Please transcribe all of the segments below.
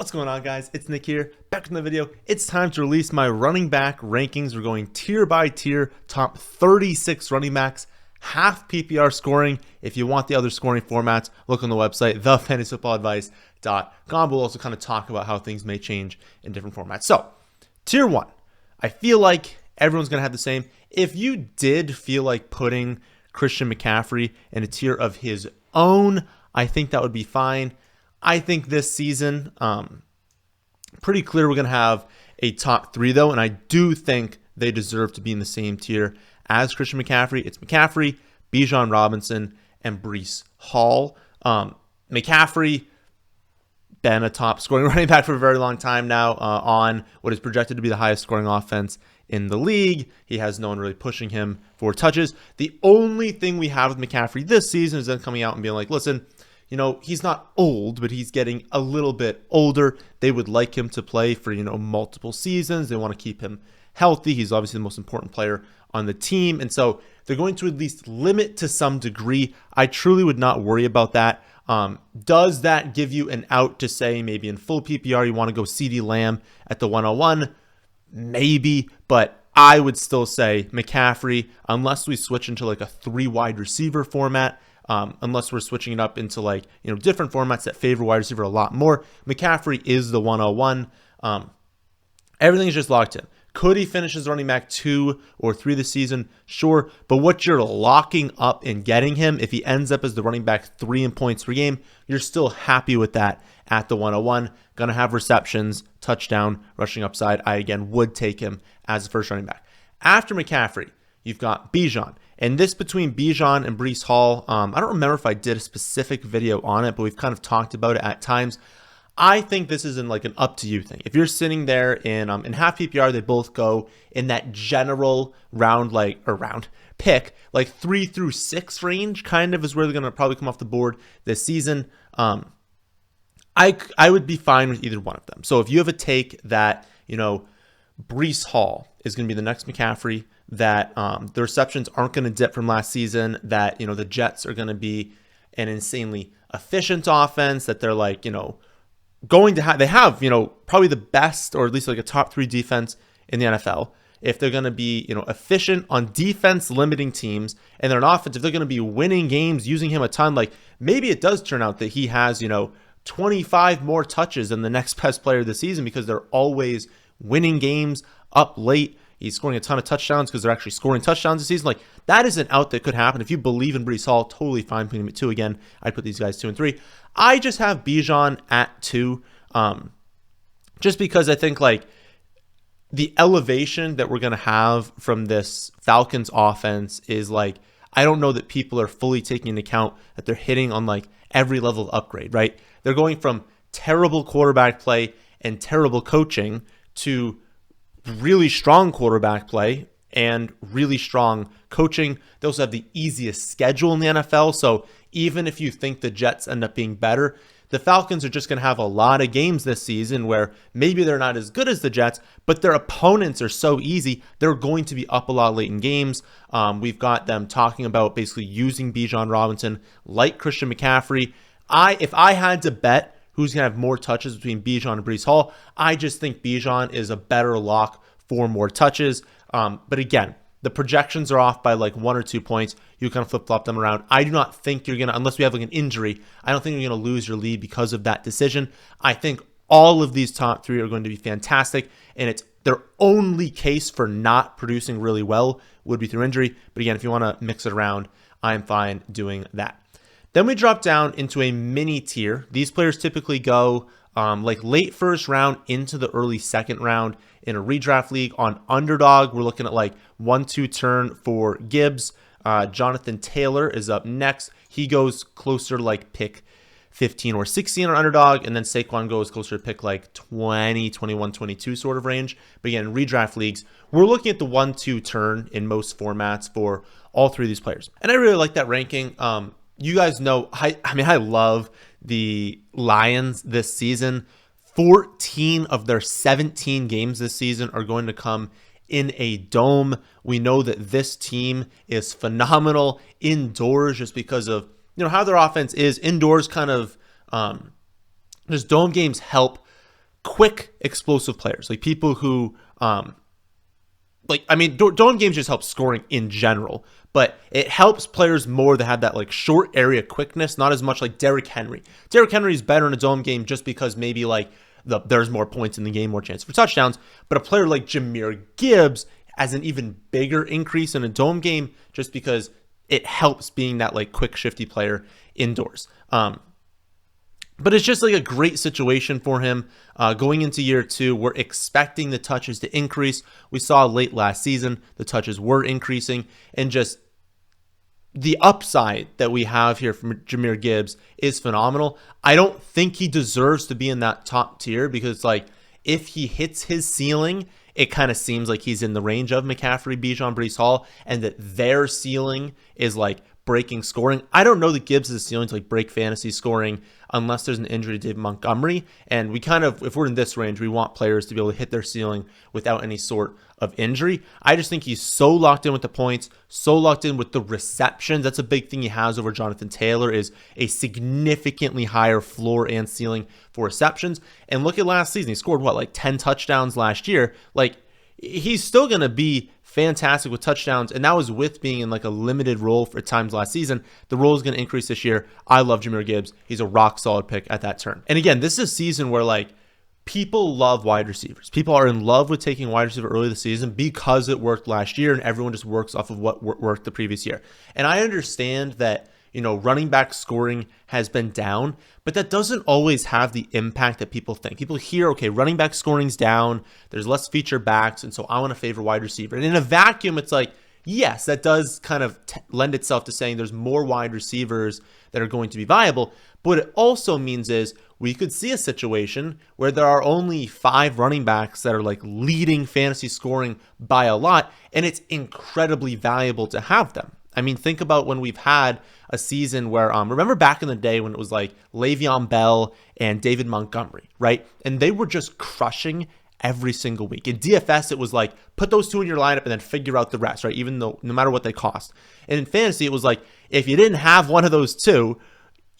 What's going on, guys? It's Nick here, back in the video. It's time to release my running back rankings. We're going tier by tier, top 36 running backs, half PPR scoring. If you want the other scoring formats, look on the website, thefantasyfootballadvice.com. We'll also kind of talk about how things may change in different formats. So, tier 1, I feel like everyone's going to have the same. If you did feel like putting Christian McCaffrey in a tier of his own, I think that would be fine. I think this season, pretty clear we're going to have a top 3, though, and I do think they deserve to be in the same tier as Christian McCaffrey. It's McCaffrey, Bijan Robinson, and Breece Hall. McCaffrey, been a top scoring running back for a very long time now on what is projected to be the highest scoring offense in the league. He has no one really pushing him for touches. The only thing we have with McCaffrey this season is them coming out and being like, listen, you know, he's not old, but he's getting a little bit older. They would like him to play for, multiple seasons. They want to keep him healthy. He's obviously the most important player on the team. And so they're going to at least limit to some degree. I truly would not worry about that. Does that give you an out to say maybe in full PPR you want to go CeeDee Lamb at the 101? Maybe, but I would still say McCaffrey, unless we switch into like a 3 wide receiver format, unless we're switching it up into different formats that favor wide receiver a lot more. McCaffrey is the 101. Everything is just locked in. Could he finish as running back 2 or 3 this season? Sure. But what you're locking up in getting him, if he ends up as the running back 3 in points per game, you're still happy with that at the 101. Going to have receptions, touchdown, rushing upside. I, again, would take him as the first running back. After McCaffrey, you've got Bijan. And this between Bijan and Breece Hall, I don't remember if I did a specific video on it, but we've kind of talked about it at times. I think this is like an up to you thing. If you're sitting there in half PPR, they both go in that general pick, like 3 through 6 range, kind of is where they're going to probably come off the board this season. I would be fine with either one of them. So if you have a take that, Breece Hall is going to be the next McCaffrey, that the receptions aren't going to dip from last season, that, the Jets are going to be an insanely efficient offense, that they're going to have, they have, probably the best, or at least like a top 3 defense in the NFL. If they're going to be, efficient on defense, limiting teams, and they're an offense, if they're going to be winning games, using him a ton, maybe it does turn out that he has, 25 more touches than the next best player of the season because they're always winning games up late. He's scoring a ton of touchdowns because they're actually scoring touchdowns this season. That is an out that could happen. If you believe in Breece Hall, totally fine putting him at 2 again. I'd put these guys 2 and 3. I just have Bijan at 2, just because I think the elevation that we're going to have from this Falcons offense is I don't know that people are fully taking into account that they're hitting on every level of upgrade, right? They're going from terrible quarterback play and terrible coaching to really strong quarterback play and really strong coaching. They also have the easiest schedule in the NFL. So even if you think the Jets end up being better, the Falcons are just going to have a lot of games this season where maybe they're not as good as the Jets, but their opponents are so easy, they're going to be up a lot late in games. We've got them talking about basically using Bijan Robinson like Christian McCaffrey. If I had to bet who's going to have more touches between Bijan and Breece Hall, I just think Bijan is a better lock for more touches. But again, the projections are off by 1 or 2 points. You kind of flip-flop them around. I do not think you're going to, unless we have an injury, I don't think you're going to lose your lead because of that decision. I think all of these top 3 are going to be fantastic, and it's their only case for not producing really well would be through injury. But again, if you want to mix it around, I'm fine doing that. Then we drop down into a mini tier. These players typically go late first round into the early second round in a redraft league. On Underdog, we're looking at 1-2 turn for Gibbs. Jonathan Taylor is up next. He goes closer to pick 15 or 16 on Underdog, and then Saquon goes closer to pick 20, 21, 22 sort of range. But again, in redraft leagues, we're looking at the 1-2 turn in most formats for all 3 of these players. And I really like that ranking. You guys know, I love the Lions this season. 14 of their 17 games this season are going to come in a dome. We know that this team is phenomenal indoors just because of how their offense is indoors. Kind of just dome games help quick, explosive players, like people who, dome games just help scoring in general, but it helps players more that have that like short area quickness, not as much like Derrick Henry. Derrick Henry is better in a dome game just because maybe like there's more points in the game, more chance for touchdowns, but a player like Jahmyr Gibbs has an even bigger increase in a dome game just because it helps being that like quick, shifty player indoors. But it's just like a great situation for him going into year 2. We're expecting the touches to increase. We saw late last season the touches were increasing, and just the upside that we have here from Jahmyr Gibbs is phenomenal. I don't think he deserves to be in that top tier because like if he hits his ceiling, it kind of seems like he's in the range of McCaffrey, Bijan, Breece Hall, and that their ceiling is like breaking scoring. I don't know that Gibbs' ceiling to like break fantasy scoring unless there's an injury to David Montgomery. And we kind of, if we're in this range, we want players to be able to hit their ceiling without any sort of injury. I just think he's so locked in with the points, so locked in with the receptions. That's a big thing he has over Jonathan Taylor, is a significantly higher floor and ceiling for receptions. And look at last season. He scored like 10 touchdowns last year. Like, he's still going to be fantastic with touchdowns, and that was with being in like a limited role for times last season. The role is going to increase this year. I love Jahmyr Gibbs. He's a rock solid pick at that turn. And again, this is a season where like people love wide receivers. People are in love with taking wide receiver early this season because it worked last year, and everyone just works off of what worked the previous year. And I understand that, you know, running back scoring has been down, but that doesn't always have the impact that people think. People hear, okay, running back scoring's down, there's less feature backs, and so I want to favor wide receiver. And in a vacuum, it's like, yes, that does kind of lend itself to saying there's more wide receivers that are going to be viable. But what it also means is we could see a situation where there are only 5 running backs that are like leading fantasy scoring by a lot, and it's incredibly valuable to have them. I mean, think about when we've had a season where, remember back in the day when it was like Le'Veon Bell and David Montgomery, right? And they were just crushing every single week. In DFS, it was like, put those 2 in your lineup and then figure out the rest, right? Even though, no matter what they cost. And in fantasy, it was like, if you didn't have one of those 2,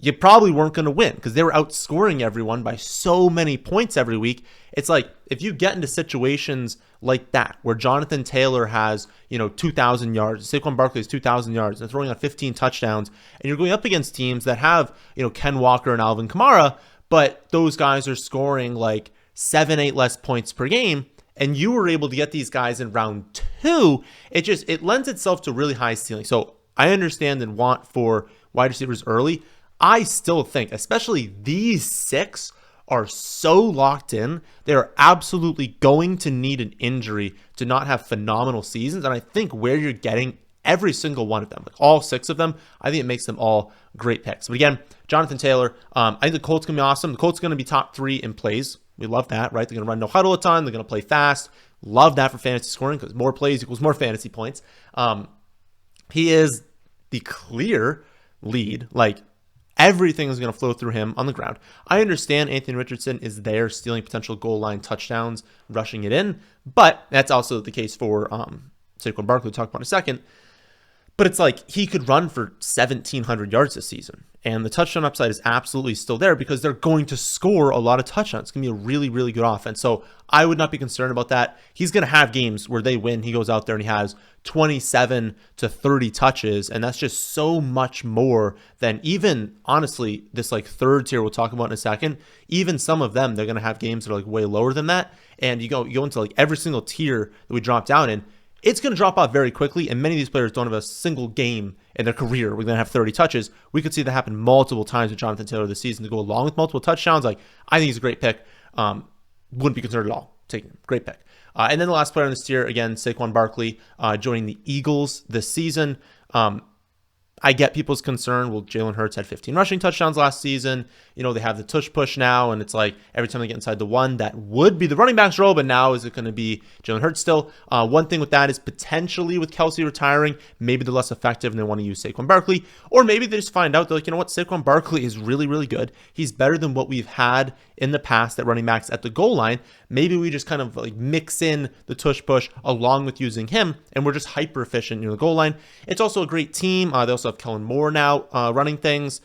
you probably weren't going to win because they were outscoring everyone by so many points every week. It's like, if you get into situations like that, where Jonathan Taylor has, 2,000 yards, Saquon Barkley has 2,000 yards, and throwing on 15 touchdowns, and you're going up against teams that have, Ken Walker and Alvin Kamara, but those guys are scoring like 7-8 less points per game, and you were able to get these guys in round 2, it lends itself to really high ceiling. So I understand and want for wide receivers early. I still think, especially these 6 are so locked in, they're absolutely going to need an injury to not have phenomenal seasons. And I think where you're getting every single one of them, like all 6 of them, I think it makes them all great picks. But again, Jonathan Taylor, I think the Colts going to be awesome. The Colts going to be top 3 in plays. We love that, right? They're going to run no huddle a ton. They're going to play fast. Love that for fantasy scoring because more plays equals more fantasy points. He is the clear lead. Like, everything is going to flow through him on the ground. I understand Anthony Richardson is there stealing potential goal line touchdowns, rushing it in, but that's also the case for Saquon Barkley, we'll talk about in a second. But it's like he could run for 1,700 yards this season. And the touchdown upside is absolutely still there because they're going to score a lot of touchdowns. It's going to be a really, really good offense. So I would not be concerned about that. He's going to have games where they win. He goes out there and he has 27 to 30 touches. And that's just so much more than even, honestly, this like third tier we'll talk about in a second. Even some of them, they're going to have games that are like way lower than that. And you go into like every single tier that we drop down in, it's going to drop off very quickly, and many of these players don't have a single game in their career where they're going to have 30 touches. We could see that happen multiple times with Jonathan Taylor this season to go along with multiple touchdowns. Like, I think he's a great pick. Wouldn't be concerned at all taking him. Great pick. And then the last player on this tier, again, Saquon Barkley, joining the Eagles this season. I get people's concern. Well, Jalen Hurts had 15 rushing touchdowns last season. They have the tush push now, and it's like every time they get inside the 1, that would be the running back's role, but now is it going to be Jalen Hurts still? One thing with that is potentially with Kelsey retiring, maybe they're less effective and they want to use Saquon Barkley, or maybe they just find out they're like, you know what, Saquon Barkley is really, really good. He's better than what we've had in the past at running backs at the goal line. Maybe we just kind of like mix in the tush push along with using him, and we're just hyper efficient near the goal line. It's also a great team. They also have Kellen Moore now running things.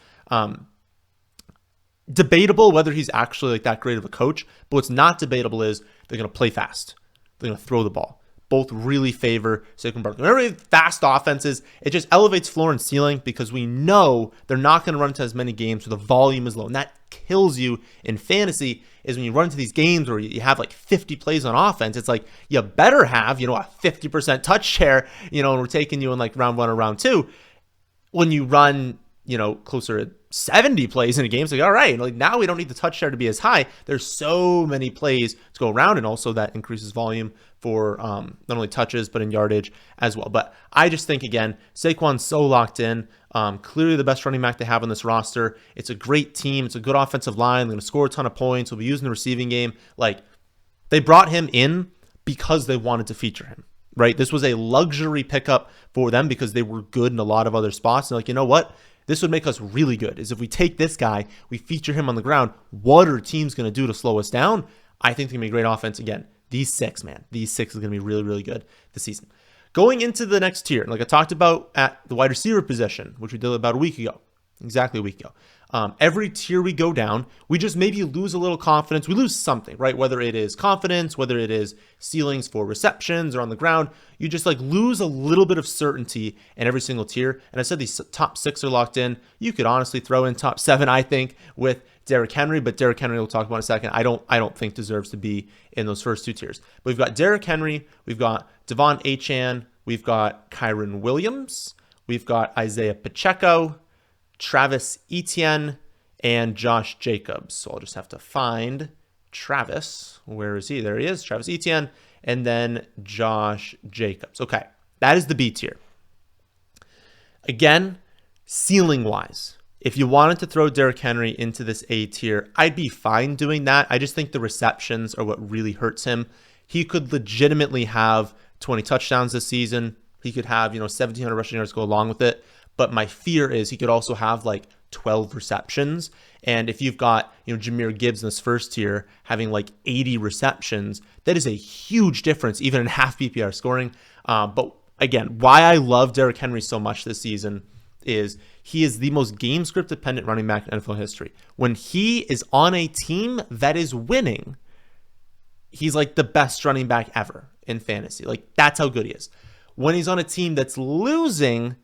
Debatable whether he's actually like that great of a coach, but what's not debatable is they're going to play fast. They're going to throw the ball. Both really favor Saquon Barkley. Whenever fast offenses, it just elevates floor and ceiling because we know they're not going to run into as many games where the volume is low. And that kills you in fantasy is when you run into these games where you have like 50 plays on offense. It's like you better have, a 50% touch share, and we're taking you in like round 1 or round 2. When you run, closer to 70 plays in a game, it's like, all right, like now we don't need the touch share to be as high. There's so many plays to go around, and also that increases volume for not only touches, but in yardage as well. But I just think, again, Saquon's so locked in. Clearly the best running back they have on this roster. It's a great team. It's a good offensive line. They're going to score a ton of points. We'll be using the receiving game. Like, they brought him in because they wanted to feature him, right? This was a luxury pickup for them because they were good in a lot of other spots. And like, you know what? This would make us really good is if we take this guy, we feature him on the ground. What are teams going to do to slow us down? I think they're going to be a great offense. Again, these 6 is going to be really, really good this season. Going into the next tier, like I talked about at the wide receiver position, which we did about a week ago, exactly a week ago. Every tier we go down, we just maybe lose a little confidence. We lose something, right? Whether it is confidence, whether it is ceilings for receptions or on the ground, you just like lose a little bit of certainty in every single tier. And I said these top 6 are locked in. You could honestly throw in top 7, I think, with Derrick Henry, but Derrick Henry we'll talk about in a second. I don't think deserves to be in those first 2 tiers. But we've got Derrick Henry, we've got Devon Achane, we've got Kyron Williams, we've got Isaiah Pacheco, Travis Etienne, and Josh Jacobs. So I'll just have to find Travis. Where is he? There he is, Travis Etienne, and then Josh Jacobs. Okay, that is the B tier. Again, ceiling-wise, if you wanted to throw Derrick Henry into this A tier, I'd be fine doing that. I just think the receptions are what really hurts him. He could legitimately have 20 touchdowns this season. He could have, 1,700 rushing yards go along with it. But my fear is he could also have like 12 receptions. And if you've got, Jahmyr Gibbs in this first tier having like 80 receptions, that is a huge difference, even in half PPR scoring. But again, why I love Derrick Henry so much this season is he is the most game script dependent running back in NFL history. When he is on a team that is winning, he's like the best running back ever in fantasy. Like, that's how good he is. When he's on a team that's losing,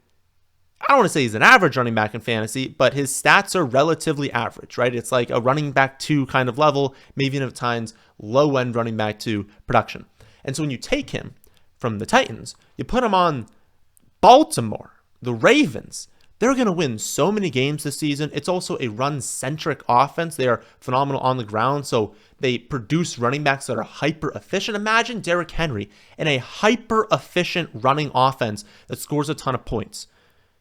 I don't want to say he's an average running back in fantasy, but his stats are relatively average, right? It's like a running back 2 kind of level, maybe at times low end running back 2 production. And so when you take him from the Titans, you put him on Baltimore, the Ravens, they're going to win so many games this season. It's also a run-centric offense. They are phenomenal on the ground, so they produce running backs that are hyper-efficient. Imagine Derrick Henry in a hyper-efficient running offense that scores a ton of points.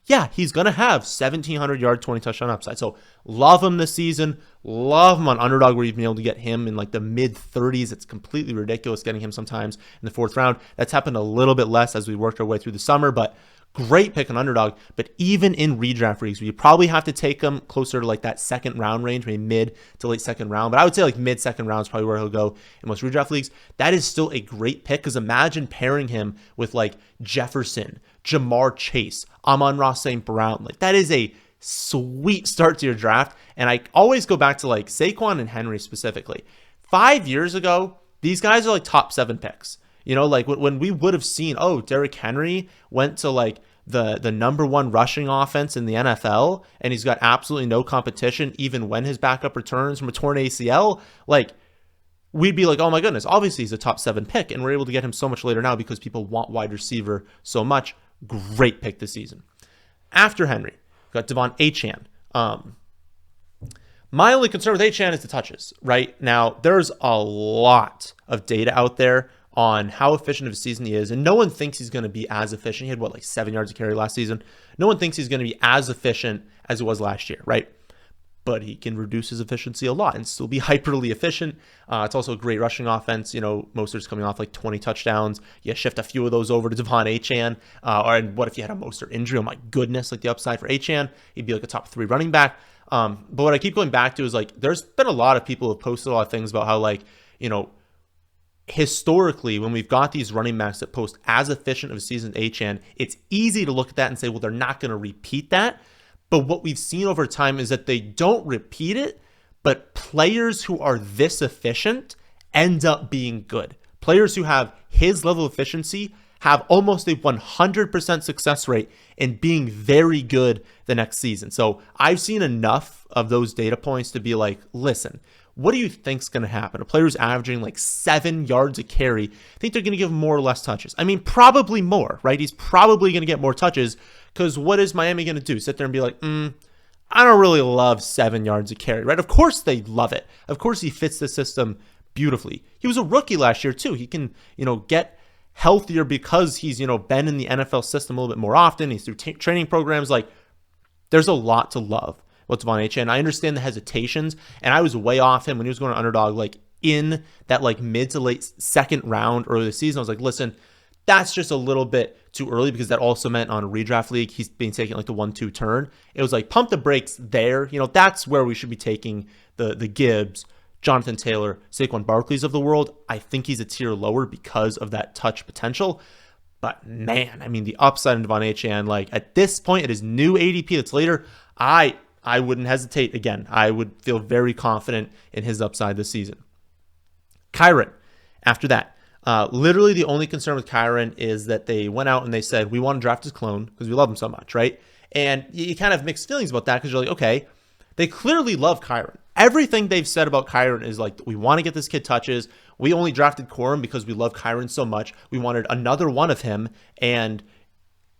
Yeah, he's going to have 1,700-yard, 20-touchdown upside. So love him this season. Love him on Underdog where you've been able to get him in like the mid-30s. It's completely ridiculous getting him sometimes in the 4th round. That's happened a little bit less as we worked our way through the summer, but great pick on Underdog. But even in redraft leagues, you probably have to take him closer to like that 2nd round range, maybe mid to late 2nd round. But I would say like mid-2nd round is probably where he'll go in most redraft leagues. That is still a great pick because imagine pairing him with like Jefferson, Jamar Chase, Amon-Ra St. Brown. Like, that is a sweet start to your draft. And I always go back to like Saquon and Henry specifically. 5 years ago, these guys are like top 7 picks. Like when we would have seen, Derrick Henry went to like the number 1 rushing offense in the NFL, and he's got absolutely no competition even when his backup returns from a torn ACL. Like, we'd be like, oh my goodness, obviously he's a top 7 pick, and we're able to get him so much later now because people want wide receiver so much. Great pick this season. After Henry, we've got Devon Achane. My only concern with Achane is the touches, right? Now, there's a lot of data out there on how efficient of a season he is, and no one thinks he's going to be as efficient. He had, 7 yards of carry last season? No one thinks he's going to be as efficient as he was last year, right? But he can reduce his efficiency a lot and still be hyperly efficient. It's also a great rushing offense. Mostert's coming off like 20 touchdowns. You shift a few of those over to Devon Achane. Or what if you had a Mostert injury? Oh my goodness, like the upside for Achane, he'd be like a top 3 running back. But what I keep going back to is like, there's been a lot of people who have posted a lot of things about how like, historically, when we've got these running backs that post as efficient of a season as Achane, it's easy to look at that and say, well, they're not going to repeat that. But what we've seen over time is that they don't repeat it, but players who are this efficient end up being good. Players who have his level of efficiency have almost a 100% success rate in being very good the next season. So I've seen enough of those data points to be like, listen, what do you think's going to happen? A player who's averaging like 7 yards a carry, think they're going to give him more or less touches? I mean, probably more, right? He's probably going to get more touches, because what is Miami going to do? Sit there and be like, I don't really love 7 yards a carry, right? Of course they love it. Of course he fits the system beautifully. He was a rookie last year too. He can, get healthier because he's, been in the NFL system a little bit more often. He's through training programs. Like, there's a lot to love with Devon Achane. I understand the hesitations, and I was way off him when he was going to Underdog, like in that like mid to late second round early this season. I was like, listen, that's just a little bit too early, because that also meant on a redraft league, he's being taken like the 1-2 turn. It was like, pump the brakes there. That's where we should be taking the Gibbs, Jonathan Taylor, Saquon Barkley's of the world. I think he's a tier lower because of that touch potential. But man, I mean, the upside in Devon Achane, like at this point, it is new ADP that's later. I wouldn't hesitate again. I would feel very confident in his upside this season. Kyren, after that, literally the only concern with Kyren is that they went out and they said, we want to draft his clone because we love him so much, right? And you kind of have mixed feelings about that, because you're like, okay, they clearly love Kyren. Everything they've said about Kyren is like, we want to get this kid touches. We only drafted Corum because we love Kyren so much. We wanted another one of him, and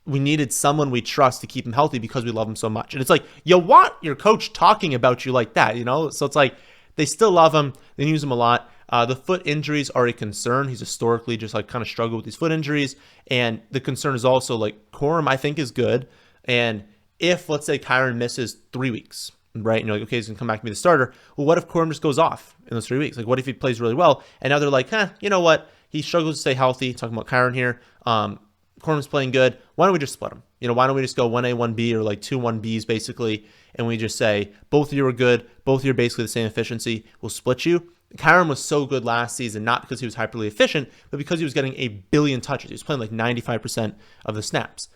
we needed someone we trust to keep him healthy because we love him so much. And it's like, you want your coach talking about you like that, So it's like, they still love him. They use him a lot. The foot injuries are a concern. He's historically just like kind of struggled with these foot injuries. And the concern is also like, Corum, I think, is good. And if, let's say, Kyren misses 3 weeks, right? And you're like, okay, he's going to come back and be the starter. Well, what if Corum just goes off in those 3 weeks? Like, what if he plays really well? And now they're like, you know what? He struggles to stay healthy. Talking about Kyren here. Corum's playing good. Why don't we just split him? Why don't we just go 1A, 1B, or like 2 1Bs basically? And we just say, both of you are good. Both of you are basically the same efficiency. We'll split you. Kyren was so good last season, not because he was hyperly efficient, but because he was getting a billion touches. He was playing like 95% of the snaps.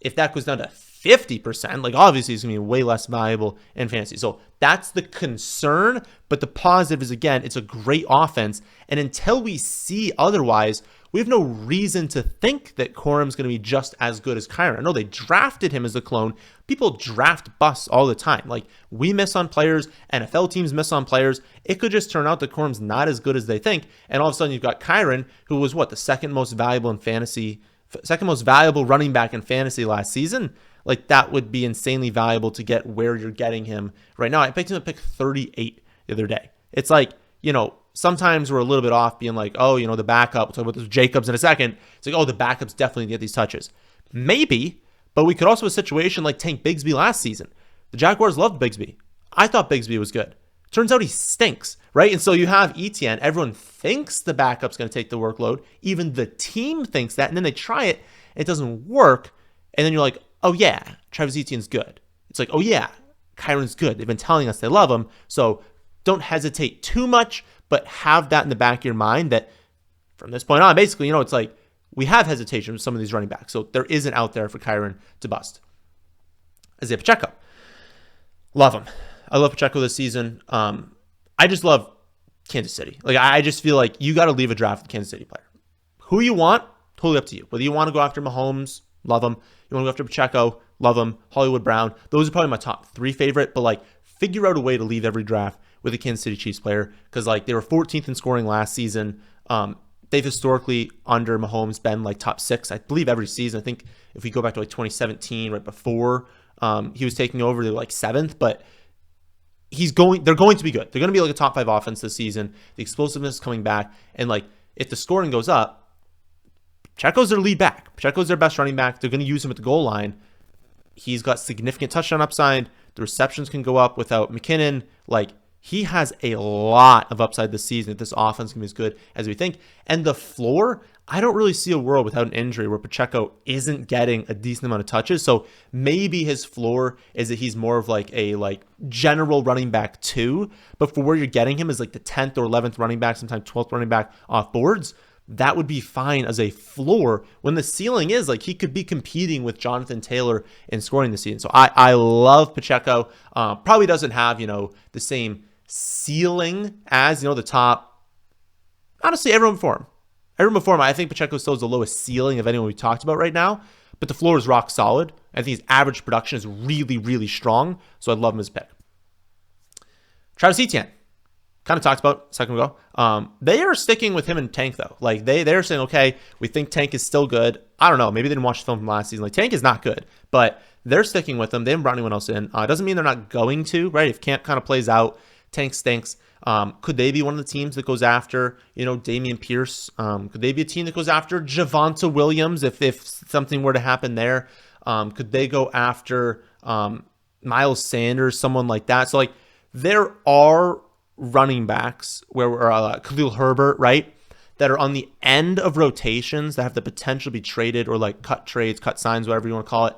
If that goes down to 50%, like obviously he's going to be way less valuable in fantasy. So that's the concern. But the positive is, again, it's a great offense. And until we see otherwise, we have no reason to think that Corum's going to be just as good as Kyren. I know they drafted him as a clone. People draft busts all the time. Like, we miss on players. NFL teams miss on players. It could just turn out that Corum's not as good as they think. And all of a sudden you've got Kyren, who was the second most valuable running back in fantasy last season. Like, that would be insanely valuable to get where you're getting him right now. I picked him at pick 38 the other day. It's like, sometimes we're a little bit off being like, oh, the backup. We'll talk about this with Jacobs in a second. It's like, oh, the backup's definitely get these touches. Maybe, but we could also have a situation like Tank Bigsby last season. The Jaguars loved Bigsby. I thought Bigsby was good. Turns out he stinks, right? And so you have Etienne. Everyone thinks the backup's going to take the workload. Even the team thinks that. And then they try it. It doesn't work. And then you're like, oh, yeah, Travis Etienne's good. It's like, oh, yeah, Kyren's good. They've been telling us they love him. So don't hesitate too much, but have that in the back of your mind that from this point on, basically, it's like we have hesitation with some of these running backs. So there isn't out there for Kyren to bust. Isaiah Pacheco. Love him. I love Pacheco this season. I just love Kansas City. Like, I just feel like you got to leave a draft with a Kansas City player. Who you want, totally up to you. Whether you want to go after Mahomes, love him. You want to go after Pacheco, love him. Hollywood Brown. Those are probably my top 3 favorite, but like, figure out a way to leave every draft with a Kansas City Chiefs player, because like they were 14th in scoring last season. They've historically under Mahomes been like top 6, I believe, every season. I think if we go back to like 2017, right before he was taking over, they were like 7th, but they're going to be good. They're going to be like a top 5 offense this season. The explosiveness is coming back, and like if the scoring goes up, Pacheco's their lead back. Pacheco's their best running back. They're going to use him at the goal line. He's got significant touchdown upside. The receptions can go up without McKinnon. Like, he has a lot of upside this season if this offense can be as good as we think. And the floor, I don't really see a world without an injury where Pacheco isn't getting a decent amount of touches. So maybe his floor is that he's more of like a general running back 2. But for where you're getting him is like the 10th or 11th running back, sometimes 12th running back off boards. That would be fine as a floor when the ceiling is like he could be competing with Jonathan Taylor in scoring this season. So I love Pacheco. Probably doesn't have, the same ceiling as, the top, honestly, everyone before him. Everyone before him, I think Pacheco still has the lowest ceiling of anyone we talked about right now, but the floor is rock solid. I think his average production is really, really strong, so I'd love him as a pick. Travis Etienne, kind of talked about a second ago. They are sticking with him and Tank, though. Like, they're saying, okay, we think Tank is still good. I don't know. Maybe they didn't watch the film from last season. Like, Tank is not good, but they're sticking with him. They haven't brought anyone else in. Doesn't mean they're not going to, right? If Camp kind of plays out, Tank stinks. Could they be one of the teams that goes after, Damian Pierce? Could they be a team that goes after Javonte Williams if something were to happen there? Could they go after Miles Sanders, someone like that? So, like, there are running backs where Khalil Herbert, right, that are on the end of rotations that have the potential to be traded or like cut trades, cut signs, whatever you want to call it,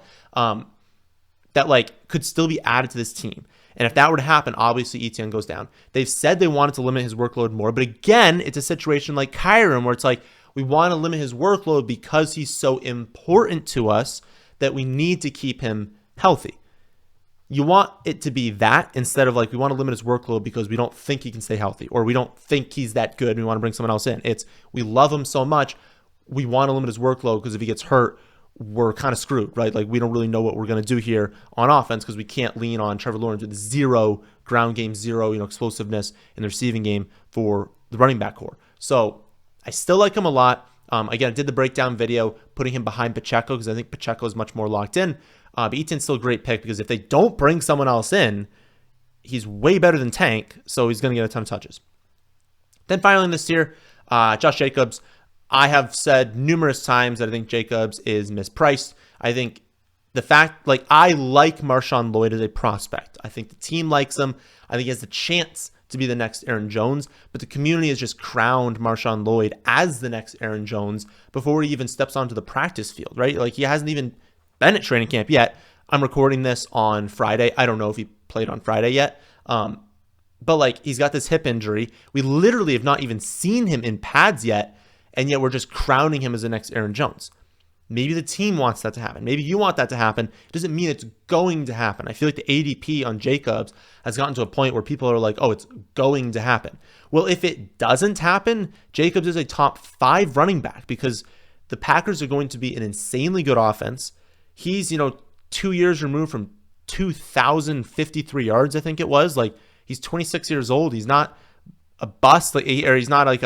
that like could still be added to this team. And if that were to happen, obviously Etienne goes down. They've said they wanted to limit his workload more, but again, it's a situation like Kyron where it's like we want to limit his workload because he's so important to us that we need to keep him healthy. You want it to be that instead of like we want to limit his workload because we don't think he can stay healthy or we don't think he's that good and we want to bring someone else in. It's we love him so much, we want to limit his workload because if he gets hurt, we're kind of screwed, right? Like we don't really know what we're going to do here on offense because we can't lean on Trevor Lawrence with zero ground game, zero, explosiveness in the receiving game for the running back core. So I still like him a lot. Again, I did the breakdown video putting him behind Pacheco because I think Pacheco is much more locked in. But Etienne's still a great pick because if they don't bring someone else in, he's way better than Tank, so he's going to get a ton of touches. Then finally in this tier, Josh Jacobs. I have said numerous times that I think Jacobs is mispriced. I think the fact, like, I like Marshawn Lloyd as a prospect. I think the team likes him. I think he has the chance to be the next Aaron Jones, but the community has just crowned Marshawn Lloyd as the next Aaron Jones before he even steps onto the practice field, right? Like, he hasn't even been at training camp yet. I'm recording this on Friday. I don't know if he played on Friday yet. But like he's got this hip injury. We literally have not even seen him in pads yet. And yet we're just crowning him as the next Aaron Jones. Maybe the team wants that to happen. Maybe you want that to happen. It doesn't mean it's going to happen. I feel like the ADP on Jacobs has gotten to a point where people are like, oh, it's going to happen. Well, if it doesn't happen, Jacobs is a top 5 running back because the Packers are going to be an insanely good offense. He's, 2 years removed from 2,053 yards, I think it was. Like, he's 26 years old. He's not a bust, or he's not like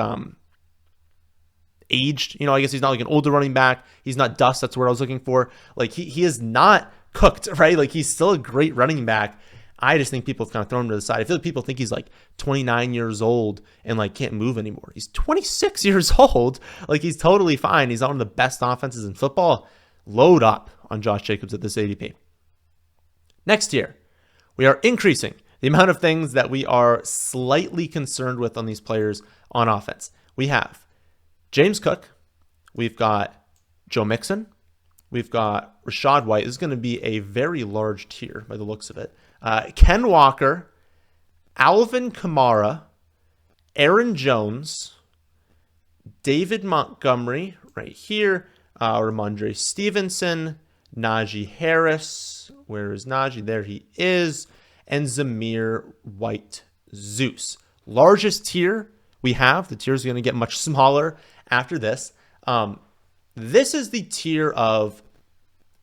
aged. I guess he's not like an older running back. He's not dust. That's what I was looking for. Like, he is not cooked, right? Like, he's still a great running back. I just think people have kind of thrown him to the side. I feel like people think he's like 29 years old and like can't move anymore. He's 26 years old. Like, he's totally fine. He's on one of the best offenses in football. Load up on Josh Jacobs at this ADP. Next year, we are increasing the amount of things that we are slightly concerned with on these players on offense. We have James Cook. We've got Joe Mixon. We've got Rachaad White. This is going to be a very large tier by the looks of it. Ken Walker, Alvin Kamara, Aaron Jones, David Montgomery right here, Ramondre Stevenson, Najee Harris. Where is Najee? There he is. And Zamir White Zeus. Largest tier we have. The tier is going to get much smaller after this. This is the tier of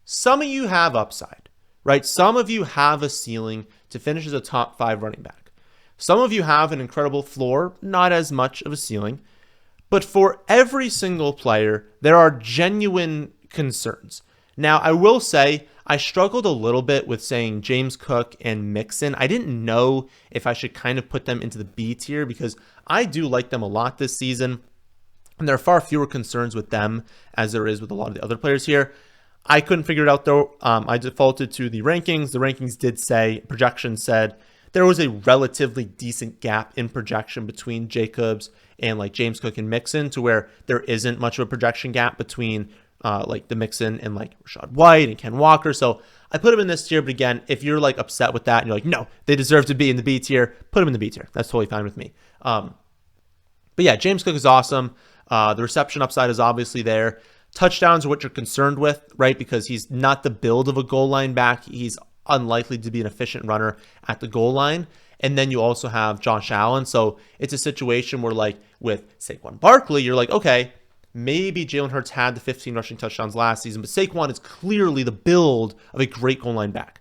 some of you have upside, right? Some of you have a ceiling to finish as a top 5 running back. Some of you have an incredible floor, not as much of a ceiling. But for every single player, there are genuine concerns. Now, I will say I struggled a little bit with saying James Cook and Mixon. I didn't know if I should kind of put them into the B tier because I do like them a lot this season. And there are far fewer concerns with them as there is with a lot of the other players here. I couldn't figure it out though. I defaulted to the rankings. The rankings did say, projection said, there was a relatively decent gap in projection between Jacobs and like James Cook and Mixon to where there isn't much of a projection gap between like the Mixon and like Rachaad White and Ken Walker. So I put him in this tier. But again, if you're like upset with that and you're like, no, they deserve to be in the B tier, put him in the B tier. That's totally fine with me. But yeah, James Cook is awesome. The reception upside is obviously there. Touchdowns are what you're concerned with, right? Because he's not the build of a goal line back. He's unlikely to be an efficient runner at the goal line. And then you also have Josh Allen. So it's a situation where, like, with Saquon Barkley, you're like, okay, maybe Jalen Hurts had the 15 rushing touchdowns last season, but Saquon is clearly the build of a great goal line back.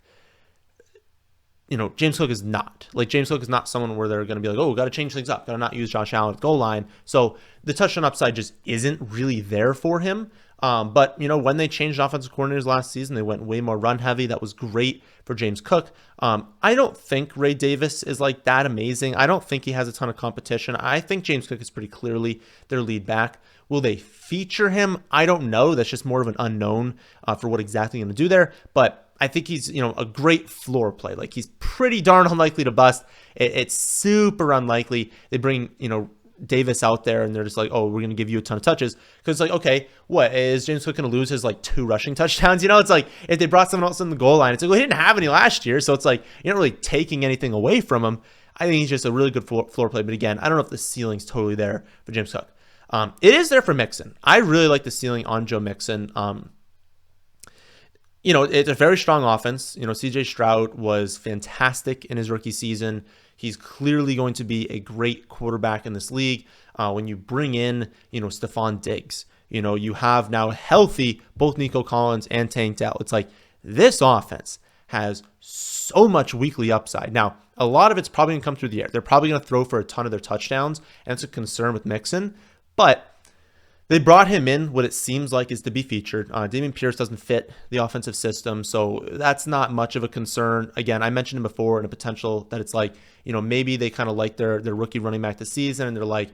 James Cook is not. Like, James Cook is not someone where they're going to be like, oh, got to change things up. Got to not use Josh Allen at goal line. So the touchdown upside just isn't really there for him. But, when they changed offensive coordinators last season, they went way more run heavy. That was great for James Cook. I don't think Ray Davis is like that amazing. I don't think he has a ton of competition. I think James Cook is pretty clearly their lead back. Will they feature him? I don't know. That's just more of an unknown for what exactly going to do there. But I think he's, a great floor play. Like, he's pretty darn unlikely to bust. It's super unlikely. They bring, Davis out there and they're just like, oh, we're going to give you a ton of touches. Because it's like, okay, what is James Cook going to lose his like 2 rushing touchdowns? It's like if they brought someone else in the goal line, it's like, well, he didn't have any last year. So it's like, you're not really taking anything away from him. I think he's just a really good floor play. But again, I don't know if the ceiling's totally there for James Cook. It is there for Mixon. I really like the ceiling on Joe Mixon. It's a very strong offense. CJ Stroud was fantastic in his rookie season. He's clearly going to be a great quarterback in this league. When you bring in, Stephon Diggs, you have now healthy both Nico Collins and Tank Dell. It's like this offense has so much weekly upside. Now, a lot of it's probably going to come through the air. They're probably going to throw for a ton of their touchdowns, and it's a concern with Mixon. But they brought him in, what it seems like is to be featured. Dameon Pierce doesn't fit the offensive system, so that's not much of a concern. Again, I mentioned him before in a potential that it's like, maybe they kind of like their rookie running back this season, and they're like,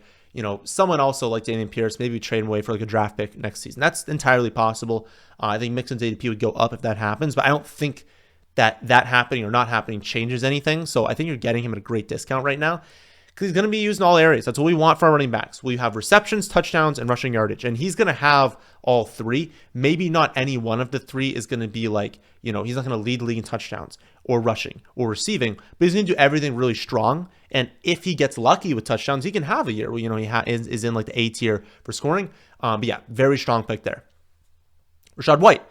someone also like Dameon Pierce, maybe trade him away for like a draft pick next season. That's entirely possible. I think Mixon's ADP would go up if that happens, but I don't think that happening or not happening changes anything. So I think you're getting him at a great discount right now, because he's going to be used in all areas. That's what we want for our running backs. We have receptions, touchdowns, and rushing yardage. And he's going to have all 3. Maybe not any one of the 3 is going to be like, he's not going to lead the league in touchdowns or rushing or receiving, but he's going to do everything really strong. And if he gets lucky with touchdowns, he can have a year where, he is in like the A tier for scoring. But yeah, very strong pick there. Rachaad White.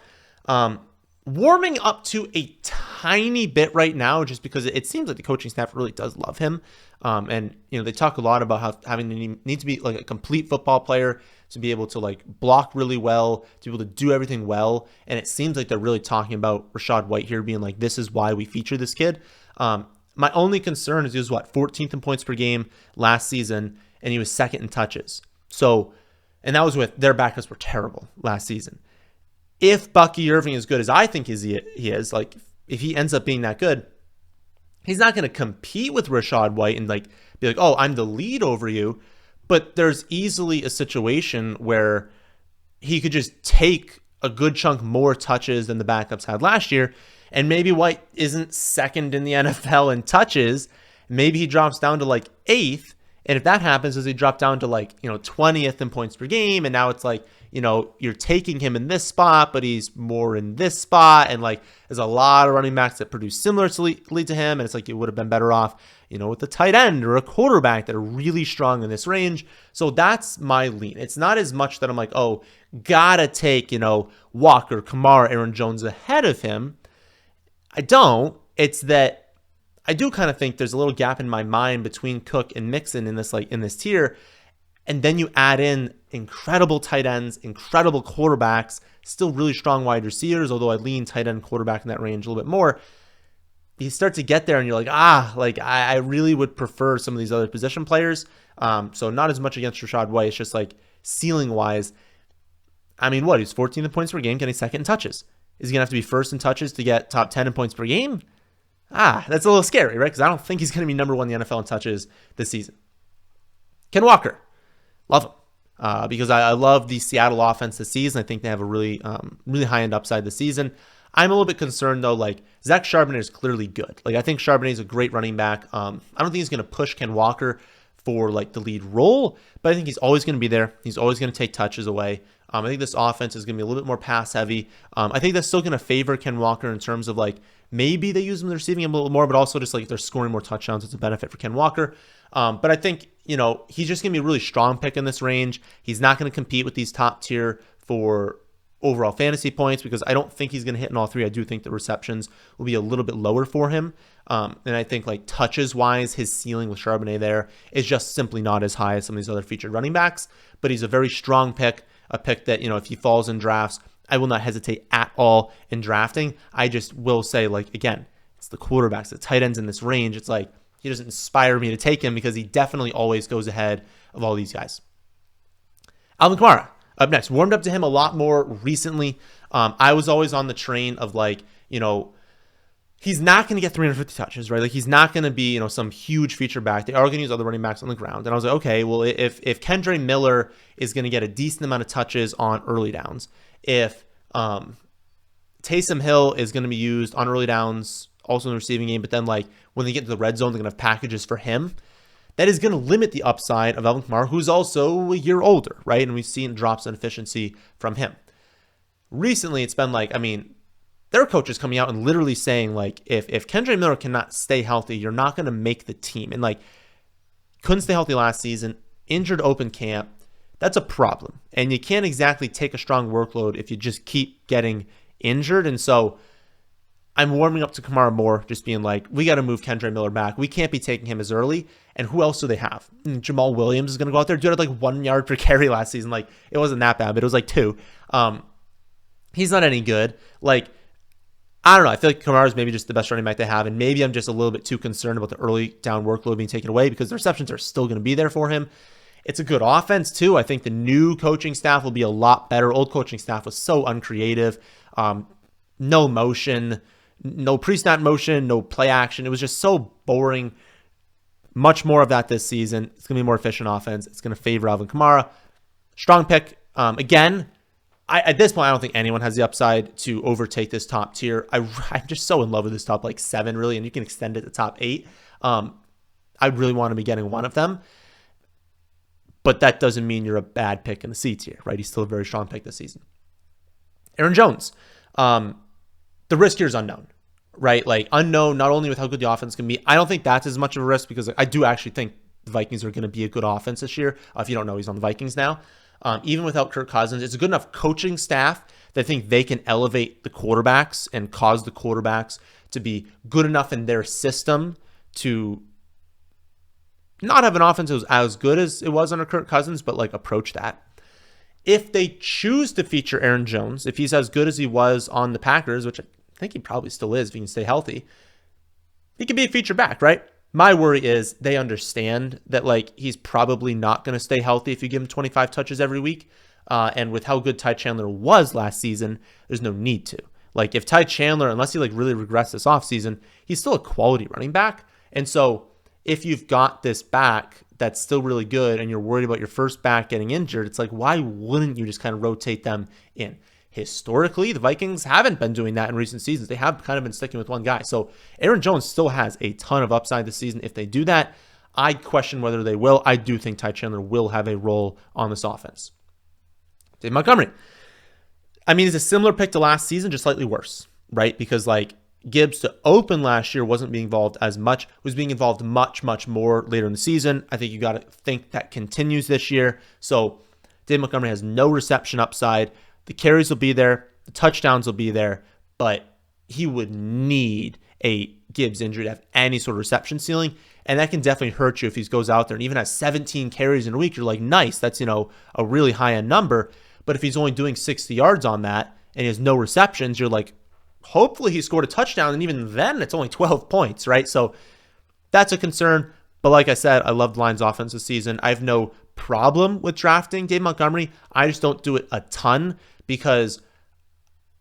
Warming up to a tiny bit right now, just because it seems like the coaching staff really does love him. And they talk a lot about how having to need to be like a complete football player to be able to like block really well, to be able to do everything well. And it seems like they're really talking about Rachaad White here being like, this is why we feature this kid. My only concern is he was 14th in points per game last season, and he was 2nd in touches. So, and that was with their backups were terrible last season. If Bucky Irving is good as I think he is, like if he ends up being that good, he's not going to compete with Rachaad White and like be like, oh, I'm the lead over you. But there's easily a situation where he could just take a good chunk more touches than the backups had last year. And maybe White isn't 2nd in the NFL in touches. Maybe he drops down to like 8th. And if that happens, does he drop down to like, 20th in points per game? And now it's like, you're taking him in this spot, but he's more in this spot. And like, there's a lot of running backs that produce similar to lead to him. And it's like, you would have been better off, with a tight end or a quarterback that are really strong in this range. So that's my lean. It's not as much that I'm like, oh, gotta take, Walker, Kamara, Aaron Jones ahead of him. I don't. It's that I do kind of think there's a little gap in my mind between Cook and Mixon in this tier. And then you add in incredible tight ends, incredible quarterbacks, still really strong wide receivers, although I lean tight end quarterback in that range a little bit more. You start to get there and you're like, I really would prefer some of these other position players. So not as much against Rachaad White. It's just like ceiling wise. I mean, he's 14th in points per game, getting 2nd in touches. Is he going to have to be 1st in touches to get top 10 in points per game? That's a little scary, right? Because I don't think he's going to be number 1 in the NFL in touches this season. Ken Walker. Love him. Because I love the Seattle offense this season. I think they have a really high-end upside this season. I'm a little bit concerned, though. Like, Zach Charbonnet is clearly good. Like, I think Charbonnet is a great running back. I don't think he's going to push Ken Walker for, like, the lead role, but I think he's always going to be there. He's always going to take touches away. I think this offense is going to be a little bit more pass-heavy. I think that's still going to favor Ken Walker in terms of, like, maybe they use him in the receiving a little more, but also just, like, if they're scoring more touchdowns, it's a benefit for Ken Walker. But I think, he's just going to be a really strong pick in this range. He's not going to compete with these top tier for overall fantasy points because I don't think he's going to hit in all 3. I do think the receptions will be a little bit lower for him. And I think like touches wise, his ceiling with Charbonnet there is just simply not as high as some of these other featured running backs. But he's a very strong pick, a pick that, if he falls in drafts, I will not hesitate at all in drafting. I just will say, like, again, it's the quarterbacks, the tight ends in this range. It's like he doesn't inspire me to take him because he definitely always goes ahead of all these guys. Alvin Kamara up next. Warmed up to him a lot more recently. I was always on the train of like, he's not going to get 350 touches, right? Like he's not going to be, some huge feature back. They are going to use other running backs on the ground. And I was like, okay, well, if Kendre Miller is going to get a decent amount of touches on early downs, if Taysom Hill is going to be used on early downs, also in the receiving game, but then like when they get to the red zone, they're going to have packages for him. That is going to limit the upside of Alvin Kamara, who's also a year older, right? And we've seen drops in efficiency from him. Recently, it's been like, there are coaches coming out and literally saying like, if Kendre Miller cannot stay healthy, you're not going to make the team. And like, couldn't stay healthy last season, injured open camp. That's a problem. And you can't exactly take a strong workload if you just keep getting injured. And so I'm warming up to Kamara more, just being like, we got to move Kendre Miller back. We can't be taking him as early. And who else do they have? Jamal Williams is going to go out there. Dude had like 1 yard per carry last season. Like, it wasn't that bad, but it was like 2. He's not any good. Like, I don't know. I feel like Kamara is maybe just the best running back they have. And maybe I'm just a little bit too concerned about the early down workload being taken away because the receptions are still going to be there for him. It's a good offense, too. I think the new coaching staff will be a lot better. Old coaching staff was so uncreative. No motion, no pre-snap motion, no play action. It was just so boring. Much more of that this season. It's going to be more efficient offense. It's going to favor Alvin Kamara. Strong pick. Again, at this point, I don't think anyone has the upside to overtake this top tier. I'm just so in love with this top 7, really, and you can extend it to top 8. I really want to be getting one of them. But that doesn't mean you're a bad pick in the C tier, right? He's still a very strong pick this season. Aaron Jones. The risk here is unknown, right? Like unknown, not only with how good the offense can be. I don't think that's as much of a risk because I do actually think the Vikings are going to be a good offense this year. If you don't know, he's on the Vikings now. Even without Kirk Cousins, it's a good enough coaching staff that I think they can elevate the quarterbacks and cause the quarterbacks to be good enough in their system to not have an offense that was as good as it was under Kirk Cousins, but like approach that. If they choose to feature Aaron Jones, if he's as good as he was on the Packers, which I think he probably still is if he can stay healthy, he could be a feature back, right? My worry is they understand that like he's probably not going to stay healthy if you give him 25 touches every week. And with how good Ty Chandler was last season, there's no need to. Like if Ty Chandler, unless he like really regressed this offseason, he's still a quality running back. And so if you've got this back that's still really good and you're worried about your first back getting injured, it's like, why wouldn't you just kind of rotate them in? Historically, the Vikings haven't been doing that in recent seasons. They have kind of been sticking with one guy. So Aaron Jones still has a ton of upside this season. If they do that, I question whether they will. I do think Ty Chandler will have a role on this offense. Dave Montgomery. He's a similar pick to last season, just slightly worse, right? Because like Gibbs to open last year wasn't being involved as much, was being involved much, much more later in the season. I think you got to think that continues this year. So Dave Montgomery has no reception upside. The carries will be there. The touchdowns will be there. But he would need a Gibbs injury to have any sort of reception ceiling. And that can definitely hurt you if he goes out there and even has 17 carries in a week. You're like, nice. That's, a really high-end number. But if he's only doing 60 yards on that and he has no receptions, you're like, hopefully he scored a touchdown. And even then, it's only 12 points, right? So that's a concern. But like I said, I love the Lions offense this season. I have no problem with drafting Dave Montgomery. I just don't do it a ton because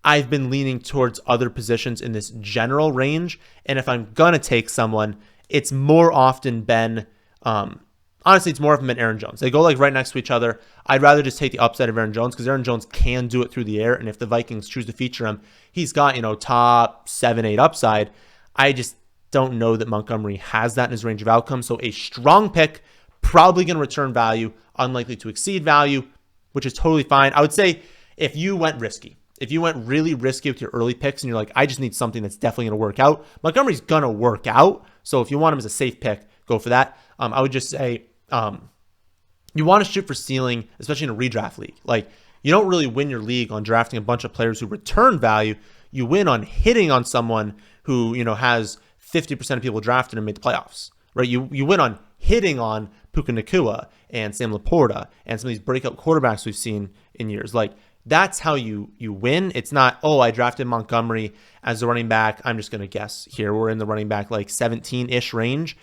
I've been leaning towards other positions in this general range. And if I'm going to take someone, it's more often been, honestly, it's more often been Aaron Jones. They go like right next to each other. I'd rather just take the upside of Aaron Jones because Aaron Jones can do it through the air. And if the Vikings choose to feature him, he's got, top 7, 8 upside. I just don't know that Montgomery has that in his range of outcomes. So a strong pick, probably going to return value, unlikely to exceed value, which is totally fine. I would say if you went risky, if you went really risky with your early picks and you're like, I just need something that's definitely going to work out, Montgomery's going to work out. So if you want him as a safe pick, go for that. I would just say you want to shoot for ceiling, especially in a redraft league. Like you don't really win your league on drafting a bunch of players who return value. You win on hitting on someone who, has 50% of people drafted and made the playoffs, right? You win on hitting on Puka Nacua and Sam Laporta and some of these breakout quarterbacks we've seen in years. Like, that's how you win. It's not, oh, I drafted Montgomery as a running back. I'm just going to guess here. We're in the running back like 17-ish range.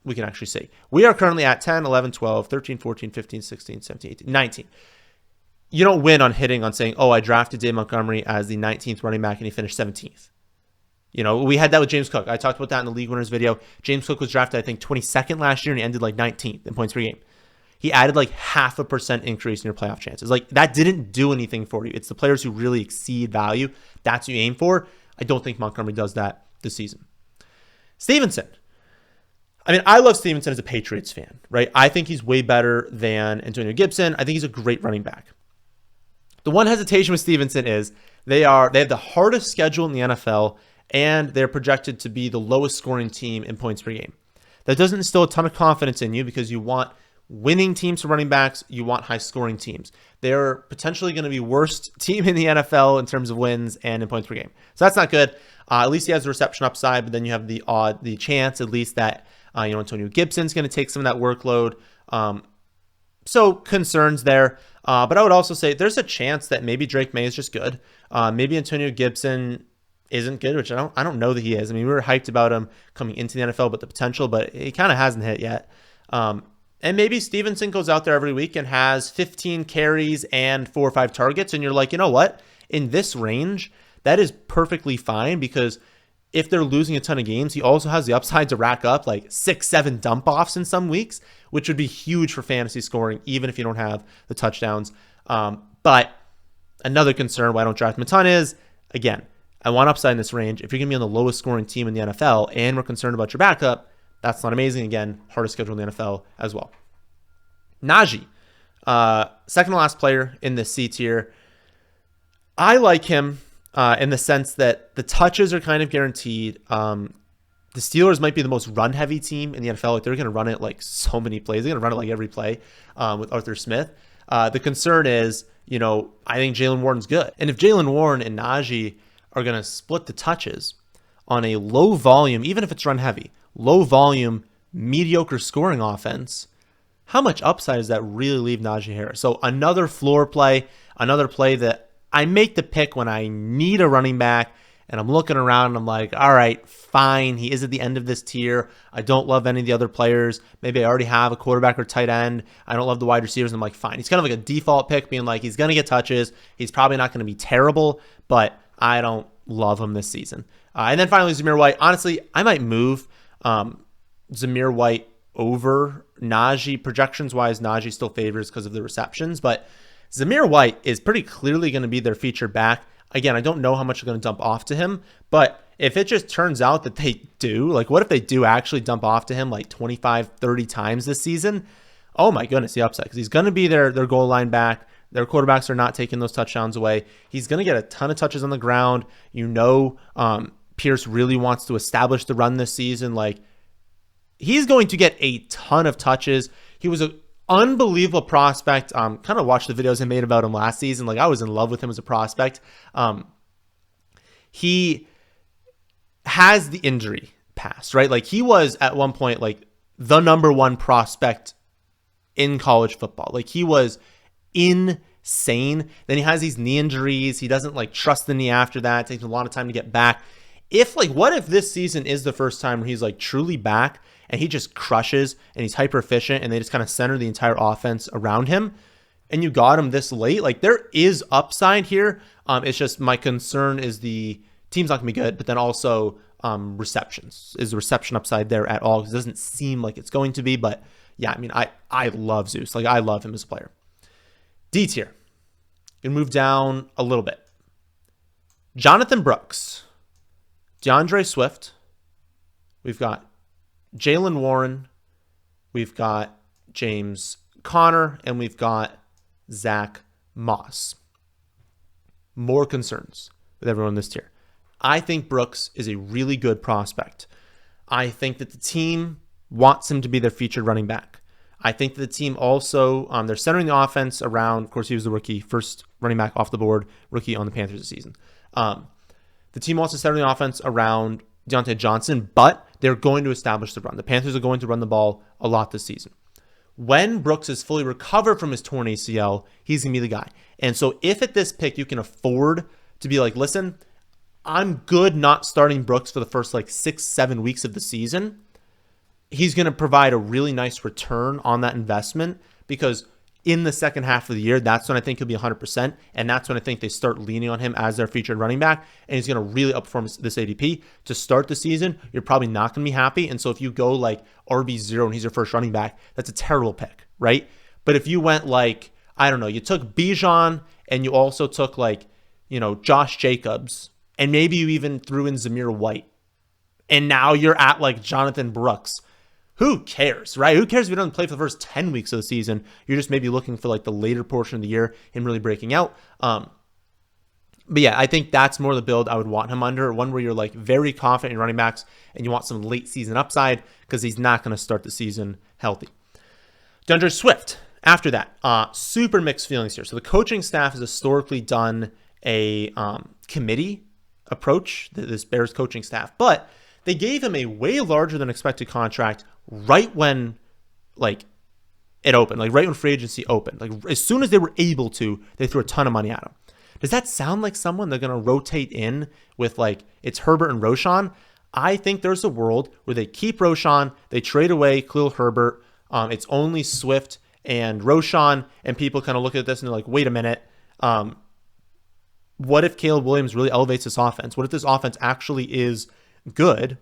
We can actually see. We are currently at 10, 11, 12, 13, 14, 15, 16, 17, 18, 19. You don't win on hitting on saying, oh, I drafted Dave Montgomery as the 19th running back and he finished 17th. We had that with James Cook. I talked about that in the League Winners video. James Cook was drafted, I think, 22nd last year, and he ended like 19th in points per game. He added like 0.5% increase in your playoff chances. Like, that didn't do anything for you. It's the players who really exceed value. That's what you aim for. I don't think Montgomery does that this season. Stevenson. I mean, I love Stevenson as a Patriots fan, right? I think he's way better than Antonio Gibson. I think he's a great running back. The one hesitation with Stevenson is they have the hardest schedule in the NFL, and they're projected to be the lowest scoring team in points per game. That doesn't instill a ton of confidence in you because you want winning teams for running backs. You want high scoring teams. They're potentially going to be worst team in the NFL in terms of wins and in points per game. So that's not good. At least he has the reception upside, but then you have the chance at least that Antonio Gibson's going to take some of that workload. So concerns there. But I would also say there's a chance that maybe Drake May is just good. Maybe Antonio Gibson isn't good, which I don't know that he is. I mean, we were hyped about him coming into the NFL, but the potential, but he kind of hasn't hit yet. And maybe Stevenson goes out there every week and has 15 carries and 4 or 5 targets. And you're like, you know what? In this range, that is perfectly fine, because if they're losing a ton of games, he also has the upside to rack up like 6-7 dump offs in some weeks, which would be huge for fantasy scoring, even if you don't have the touchdowns. But another concern why I don't draft him a ton is, again, I want upside in this range. If you're going to be on the lowest scoring team in the NFL and we're concerned about your backup, that's not amazing. Again, hardest schedule in the NFL as well. Najee, second to last player in the C tier. I like him in the sense that the touches are kind of guaranteed. The Steelers might be the most run-heavy team in the NFL. Like, they're going to run it like so many plays. They're going to run it like every play with Arthur Smith. The concern is, I think Jaylen Warren's good. And if Jaylen Warren and Najee are going to split the touches on a low volume, even if it's run heavy, low volume, mediocre scoring offense, how much upside does that really leave Najee Harris? So another floor play, another play that I make the pick when I need a running back and I'm looking around and I'm like, all right, fine. He is at the end of this tier. I don't love any of the other players. Maybe I already have a quarterback or tight end. I don't love the wide receivers. And I'm like, fine. He's kind of like a default pick, being like, he's going to get touches. He's probably not going to be terrible, but I don't love him this season. And then finally, Zamir White. Honestly, I might move Zamir White over Najee. Projections-wise, Najee still favors because of the receptions, but Zamir White is pretty clearly going to be their feature back. Again, I don't know how much they're going to dump off to him, but if it just turns out that they do, like what if they do actually dump off to him like 25, 30 times this season? Oh my goodness, the upside, because he's going to be their goal line back. Their quarterbacks are not taking those touchdowns away. He's going to get a ton of touches on the ground. Pierce really wants to establish the run this season. Like, he's going to get a ton of touches. He was an unbelievable prospect. Kind of watched the videos I made about him last season. Like, I was in love with him as a prospect. He has the injury past, right? Like, he was at one point like the number one prospect in college football. Like, he was insane. Then he has these knee injuries. He doesn't like trust the knee after that. It takes a lot of time to get back. What if this season is the first time where he's like truly back and he just crushes and he's hyper efficient and they just kind of center the entire offense around him, and you got him this late? Like, there is upside here. It's just my concern is the team's not gonna be good, but then also receptions. Is the reception upside there at all? Because it doesn't seem like it's going to be, but yeah, I mean, I love Zeus. Like, I love him as a player. D tier. Gonna move down a little bit. Jonathan Brooks, DeAndre Swift. We've got Jaylen Warren. We've got James Conner, and we've got Zach Moss. More concerns with everyone in this tier. I think Brooks is a really good prospect. I think that the team wants him to be their featured running back. I think that the team also, they're centering the offense around, of course, he was the rookie, first running back off the board, rookie on the Panthers this season. The team wants to center the offense around Deontay Johnson, but they're going to establish the run. The Panthers are going to run the ball a lot this season. When Brooks is fully recovered from his torn ACL, he's going to be the guy. And so if at this pick you can afford to be like, listen, I'm good not starting Brooks for the first 6-7 weeks of the season, he's going to provide a really nice return on that investment, because in the second half of the year, that's when I think he'll be 100%. And that's when I think they start leaning on him as their featured running back. And he's going to really outperform this ADP. To start the season, you're probably not going to be happy. And so if you go RB0 and he's your first running back, that's a terrible pick, right? But if you went I don't know, you took Bijan and you also took Josh Jacobs, and maybe you even threw in Zamir White, and now you're at Jonathan Brooks. Who cares, right? Who cares if he doesn't play for the first 10 weeks of the season? You're just maybe looking for the later portion of the year, him really breaking out. But yeah, I think that's more the build I would want him under. One where you're very confident in running backs and you want some late season upside, because he's not going to start the season healthy. DeAndre Swift, after that, super mixed feelings here. So the coaching staff has historically done a committee approach, this Bears coaching staff, but they gave him a way larger than expected contract right when it opened, right when free agency opened. As soon as they were able to, they threw a ton of money at him. Does that sound like someone they're going to rotate in with it's Herbert and Roschon? I think there's a world where they keep Roschon, they trade away Khalil Herbert. It's only Swift and Roschon, and people kind of look at this and they're like, wait a minute. What if Caleb Williams really elevates this offense? What if this offense actually is good?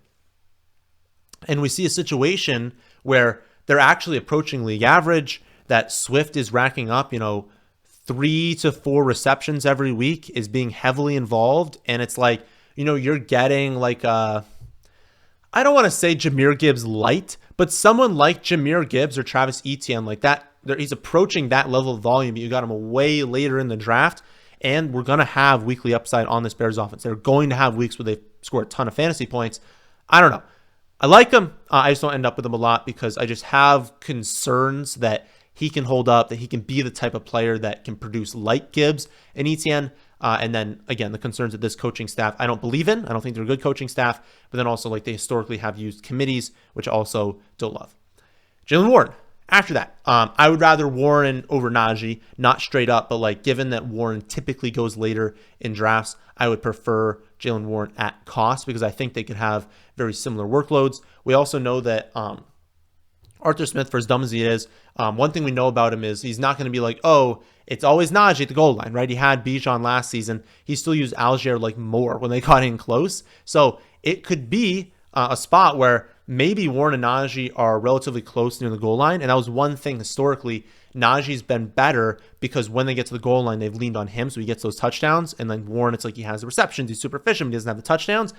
And we see a situation where they're actually approaching league average, that Swift is racking up, 3 to 4 receptions every week, is being heavily involved. And it's you're getting I don't want to say Jahmyr Gibbs light, but someone like Jahmyr Gibbs or Travis Etienne, he's approaching that level of volume. You got him way later in the draft, and we're going to have weekly upside on this Bears offense. They're going to have weeks where they score a ton of fantasy points. I don't know. I like him. I just don't end up with him a lot, because I just have concerns that he can hold up, that he can be the type of player that can produce like Gibbs and Etienne. And then, again, the concerns that this coaching staff I don't believe in. I don't think they're a good coaching staff. But then also, they historically have used committees, which I also don't love. Jaylen Warren. After that, I would rather Warren over Najee, not straight up, but given that Warren typically goes later in drafts, I would prefer Jaylen Warren at cost, because I think they could have very similar workloads. We also know that Arthur Smith, for as dumb as he is, one thing we know about him is he's not going to be it's always Najee at the goal line, right? He had Bijan last season. He still used Algier more when they got in close. So it could be a spot where maybe Warren and Najee are relatively close near the goal line. And that was one thing historically. Najee's been better because when they get to the goal line, they've leaned on him, so he gets those touchdowns. And then Warren, it's he has the receptions, he's super efficient, but he doesn't have the touchdowns.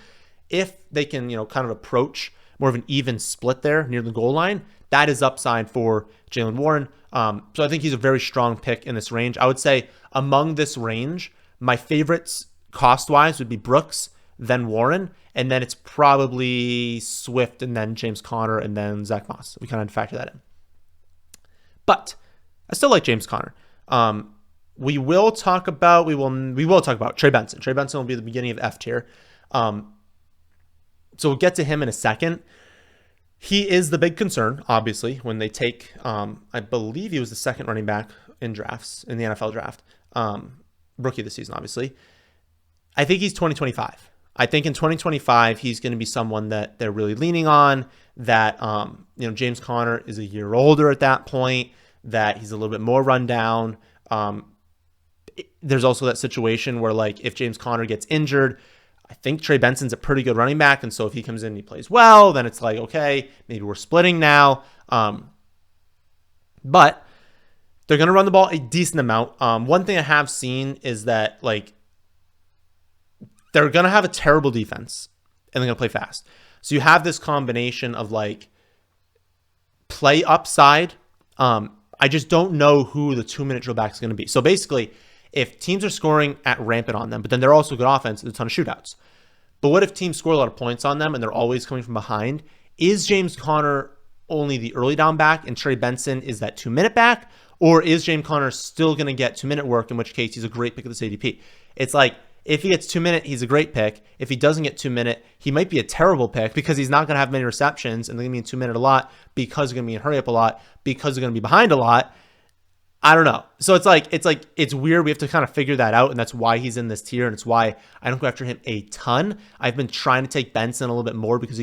If they can, kind of approach more of an even split there near the goal line, that is upside for Jaylen Warren. So I think he's a very strong pick in this range. I would say among this range, my favorites cost-wise would be Brooks, then Warren, and then it's probably Swift, and then James Conner, and then Zach Moss. We kind of factor that in. But I still like James Conner. We will talk about Trey Benson. Trey Benson will be the beginning of F tier. So we'll get to him in a second. He is the big concern, obviously, when they take, I believe he was the second running back in drafts, in the NFL draft. Rookie of the season, obviously. I think he's 2025. I think in 2025, he's going to be someone that they're really leaning on, that, James Conner is a year older at that point, that he's a little bit more run down. There's also that situation where, if James Conner gets injured, I think Trey Benson's a pretty good running back. And so if he comes in and he plays well, then it's okay, maybe we're splitting now. But they're going to run the ball a decent amount. One thing I have seen is that, they're going to have a terrible defense and they're going to play fast. So you have this combination of play upside. I just don't know who the 2-minute drill back is going to be. So basically, if teams are scoring at rampant on them, but then they're also good offense, there's a ton of shootouts. But what if teams score a lot of points on them and they're always coming from behind? Is James Conner only the early down back and Trey Benson is that 2-minute back? Or is James Conner still going to get 2-minute work, in which case he's a great pick of this ADP? It's if he gets 2-minute, he's a great pick. If he doesn't get 2-minute, he might be a terrible pick because he's not going to have many receptions and they're going to be in 2-minute a lot because they're going to be in hurry up a lot because they're going to be behind a lot. I don't know. So it's weird. We have to kind of figure that out, and that's why he's in this tier, and it's why I don't go after him a ton. I've been trying to take Benson a little bit more because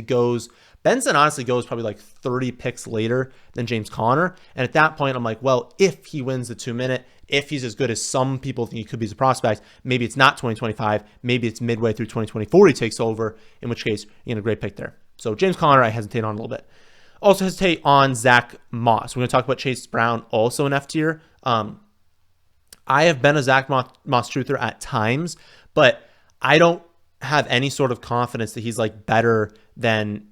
Benson honestly goes probably like 30 picks later than James Conner. And at that point, I'm like, well, if he wins the 2-minute, if he's as good as some people think he could be as a prospect, maybe it's not 2025, maybe it's midway through 2024 he takes over, in which case, you know, a great pick there. So James Conner, I hesitate on a little bit. Also hesitate on Zach Moss. We're going to talk about Chase Brown, also in F tier. I have been a Zach Moss truther at times, but I don't have any sort of confidence that he's like better than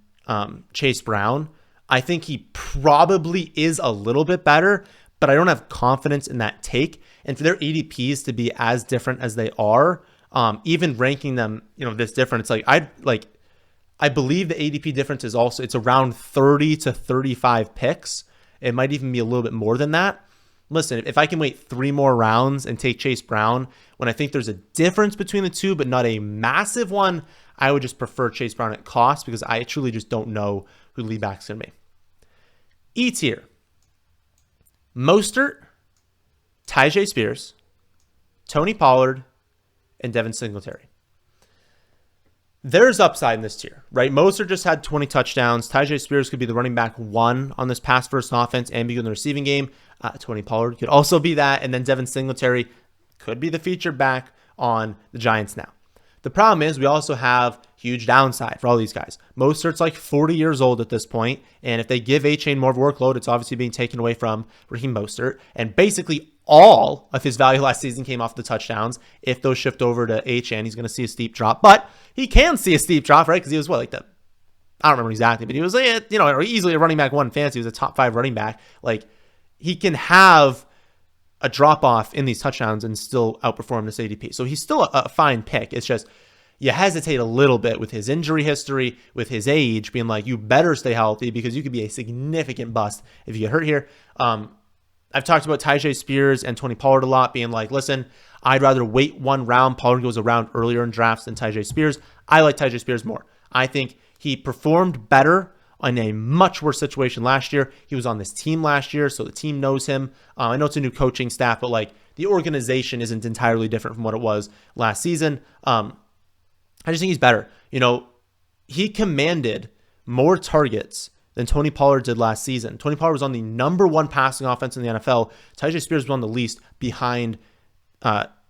Chase Brown. I think he probably is a little bit better, but I don't have confidence in that take. And for their ADPs to be as different as they are, even ranking them, you know, this different, it's I believe the ADP difference is also, it's around 30 to 35 picks. It might even be a little bit more than that. Listen, if I can wait 3 more rounds and take Chase Brown, when I think there's a difference between the two, but not a massive one, I would just prefer Chase Brown at cost because I truly just don't know who the lead back's going to be. E tier. Mostert, Tyjae Spears, Tony Pollard, and Devin Singletary. There's upside in this tier, right? Mostert just had 20 touchdowns. Tyjae Spears could be the running back 1 on this pass first offense and be good in the receiving game. Tony Pollard could also be that. And then Devin Singletary could be the featured back on the Giants now. The problem is we also have huge downside for all these guys. Mostert's like 40 years old at this point, and if they give A-Chain more of a workload, it's obviously being taken away from Raheem Mostert. And basically all of his value last season came off the touchdowns. If those shift over to A-Chain, he's going to see a steep drop. But he can see a steep drop, right? Because he was I don't remember exactly, but he was easily a running back 1 in fantasy. He was a top 5 running back. Like, he can have a drop off in these touchdowns and still outperform this ADP. So he's still a fine pick. It's just you hesitate a little bit with his injury history, with his age, being like, you better stay healthy because you could be a significant bust if you get hurt here. I've talked about Tyjae Spears and Tony Pollard a lot, being like, listen, I'd rather wait 1 round. Pollard goes around earlier in drafts than Tyjae Spears. I like Tyjae Spears more. I think he performed better in a much worse situation last year. He was on this team last year, so the team knows him. I know it's a new coaching staff, but like the organization isn't entirely different from what it was last season. I just think he's better. You know, he commanded more targets than Tony Pollard did last season. Tony Pollard was on the number 1 passing offense in the NFL. Tyjae Spears was on the least behind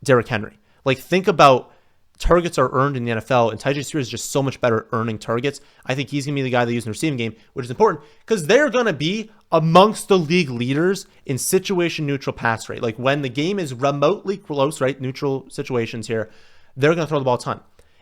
Derrick Henry. Like, think about targets are earned in the NFL, and Tyjae Spears is just so much better at earning targets. I think he's going to be the guy they use in the receiving game, which is important because they're going to be amongst the league leaders in situation neutral pass rate. Like, when the game is remotely close, right, neutral situations here, they're going to throw the ball a ton.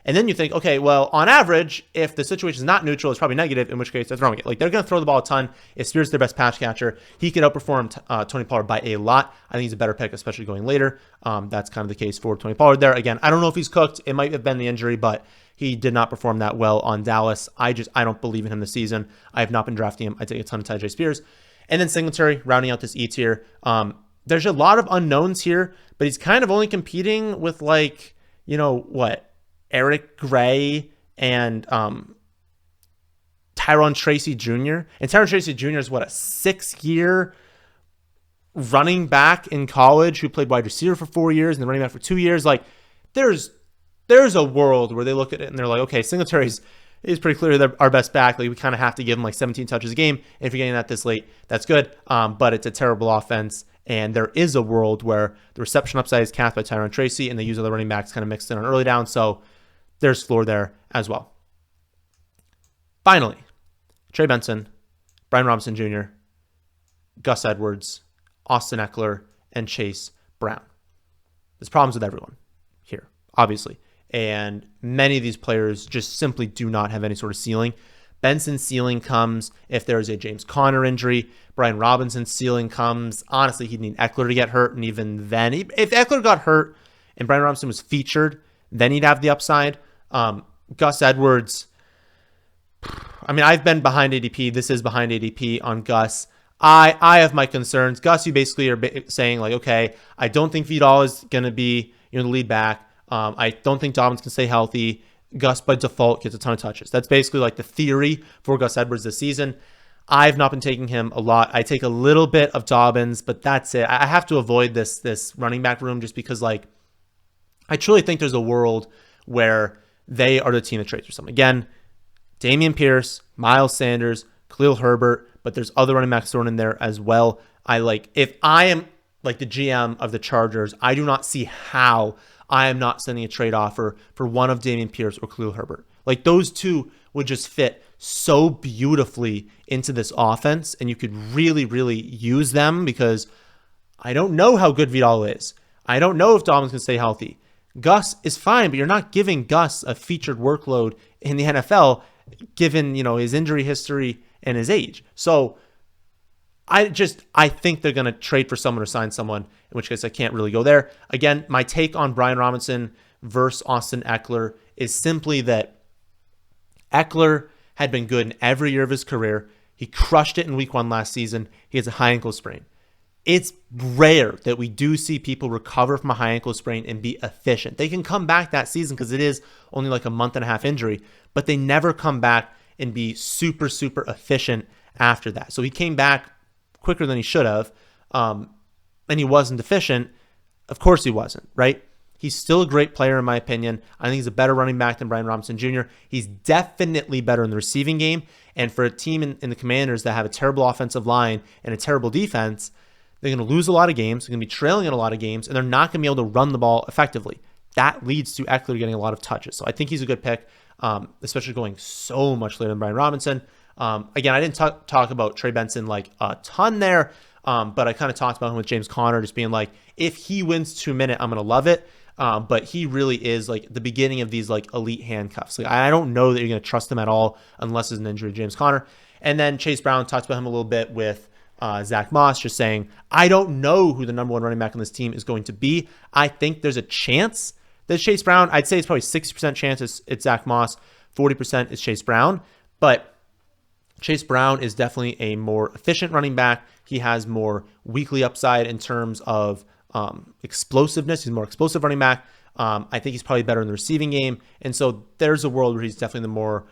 And then you think, okay, well, on average, if the situation is not neutral, it's probably negative, in which case that's wrong. Like, they're going to throw the ball a ton. If Spears is their best pass catcher, he could outperform Tony Pollard by a lot. I think he's a better pick, especially going later. That's kind of the case for Tony Pollard there. Again, I don't know if he's cooked. It might have been the injury, but he did not perform that well on Dallas. I don't believe in him this season. I have not been drafting him. I take a ton of Tyjae Spears. And then Singletary, rounding out this E tier. There's a lot of unknowns here, but he's kind of only competing with Eric Gray and Tyron Tracy Jr. And Tyron Tracy Jr. is a 6-year running back in college who played wide receiver for 4 years and then running back for 2 years. Like, there's a world where they look at it and they're like, okay, Singletary's is pretty clearly our best back. Like, we kind of have to give him like 17 touches a game. And if you're getting that this late, that's good. But it's a terrible offense. And there is a world where the reception upside is capped by Tyron Tracy and they use other running backs kind of mixed in on early down. So there's floor there as well. Finally, Trey Benson, Brian Robinson Jr., Gus Edwards, Austin Eckler, and Chase Brown. There's problems with everyone here, obviously. And many of these players just simply do not have any sort of ceiling. Benson's ceiling comes if there's a James Conner injury. Brian Robinson's ceiling comes, honestly, he'd need Eckler to get hurt. And even then, if Eckler got hurt and Brian Robinson was featured, then he'd have the upside. Gus Edwards, I mean, I've been behind ADP. This is behind ADP on Gus. I have my concerns. Gus, you basically are saying like, okay, I don't think Vidal is going to be the lead back. I don't think Dobbins can stay healthy. Gus by default gets a ton of touches. That's basically like the theory for Gus Edwards this season. I've not been taking him a lot. I take a little bit of Dobbins, but that's it. I have to avoid this running back room just because, like, I truly think there's a world where they are the team that trades for someone. Again, Dameon Pierce, Miles Sanders, Khalil Herbert, but there's other running backs thrown in there as well. If I am like the GM of the Chargers, I do not see how I am not sending a trade offer for one of Dameon Pierce or Khalil Herbert. Like, those two would just fit so beautifully into this offense, and you could really, really use them because I don't know how good Vidal is. I don't know if Dobbins can stay healthy. Gus is fine, but you're not giving Gus a featured workload in the NFL given, his injury history and his age. So I think they're going to trade for someone or sign someone, in which case I can't really go there. Again, my take on Brian Robinson versus Austin Eckler is simply that Eckler had been good in every year of his career. He crushed it in week 1 last season. He has a high ankle sprain. It's rare that we do see people recover from a high ankle sprain and be efficient. They can come back that season because it is only like a month and a half injury, but they never come back and be super, super efficient after that. So he came back quicker than he should have, and he wasn't efficient. Of course he wasn't, right? He's still a great player in my opinion. I think he's a better running back than Brian Robinson Jr. He's definitely better in the receiving game, and for a team in the Commanders that have a terrible offensive line and a terrible defense, they're going to lose a lot of games. They're going to be trailing in a lot of games, and they're not going to be able to run the ball effectively. That leads to Eckler getting a lot of touches. So I think he's a good pick, especially going so much later than Brian Robinson. Again, I didn't talk about Trey Benson like a ton there, but I kind of talked about him with James Conner, just being like, if he wins 2-minute, I'm going to love it. But he really is like the beginning of these like elite handcuffs. Like, I don't know that you're going to trust him at all unless there's an injury to James Conner. And then Chase Brown talked about him a little bit with Zach Moss, just saying, I don't know who the number 1 running back on this team is going to be. I think there's a chance that Chase Brown, I'd say it's probably 60% chance it's Zach Moss, 40% is Chase Brown. But Chase Brown is definitely a more efficient running back. He has more weekly upside in terms of explosiveness. He's a more explosive running back. I think he's probably better in the receiving game. And so there's a world where he's definitely the more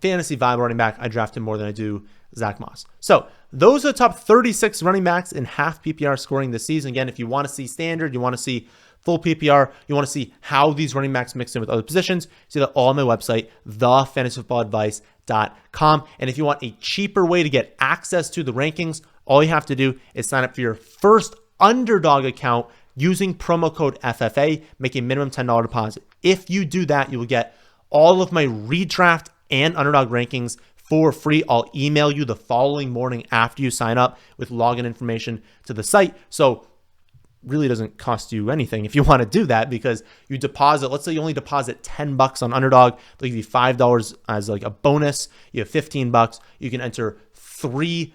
fantasy viable running back. I draft him more than I do Zach Moss. So those are the top 36 running backs in half PPR scoring this season. Again, if you want to see standard, you want to see full PPR, you want to see how these running backs mix in with other positions, see that all on my website, thefantasyfootballadvice.com. And if you want a cheaper way to get access to the rankings, all you have to do is sign up for your first Underdog account using promo code FFA, make a minimum $10 deposit. If you do that, you will get all of my redraft and Underdog rankings for free. I'll email you the following morning after you sign up with login information to the site. So really doesn't cost you anything if you want to do that, because you deposit, let's say you only deposit $10 on Underdog, they'll give you $5 as like a bonus. You have $15. You can enter 3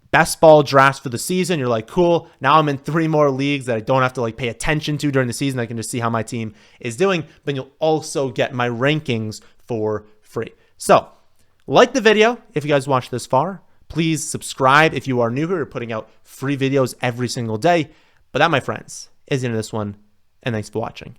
best ball drafts for the season. You're like, cool, now I'm in 3 more leagues that I don't have to like pay attention to during the season. I can just see how my team is doing. But you'll also get my rankings for free. So like the video if you guys watched this far. Please subscribe if you are new here. We're putting out free videos every single day. But that, my friends, is the end of this one, and thanks for watching.